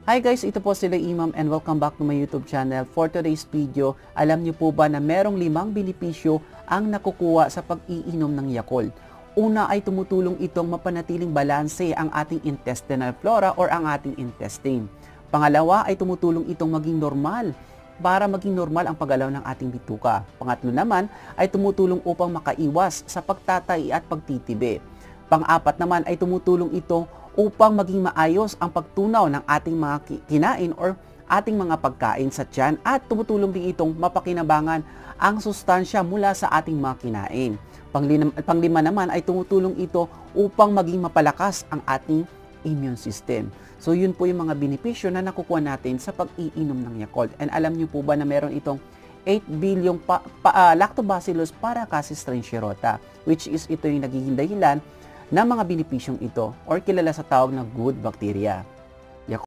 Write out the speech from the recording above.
Hi guys, ito po sila Imam and welcome back to my YouTube channel. For today's video, alam niyo po ba na merong 5 benepisyo ang nakukuha sa pag-iinom ng Yakult? Una ay tumutulong itong mapanatiling balanse ang ating intestinal flora or ang ating intestine. Pangalawa ay tumutulong itong maging normal para maging normal ang paggalaw ng ating bituka. Pangatlo naman ay tumutulong upang makaiwas sa pagtatay at pagtitibi. Pang-apat naman ay tumutulong ito upang maging maayos ang pagtunaw ng ating mga kinain or ating mga pagkain sa tiyan at tumutulong din itong mapakinabangan ang sustansya mula sa ating mga kinain. Panglima naman ay tumutulong ito upang maging mapalakas ang ating immune system. So yun po yung mga benepisyo na nakukuha natin sa pag-iinom ng Yakult. And alam niyo po ba na meron itong 8 bilyong Lactobacillus paracassis trenchirota, which is ito yung nagiging dahilan ng mga benepisyong ito or kilala sa tawag na good bacteria.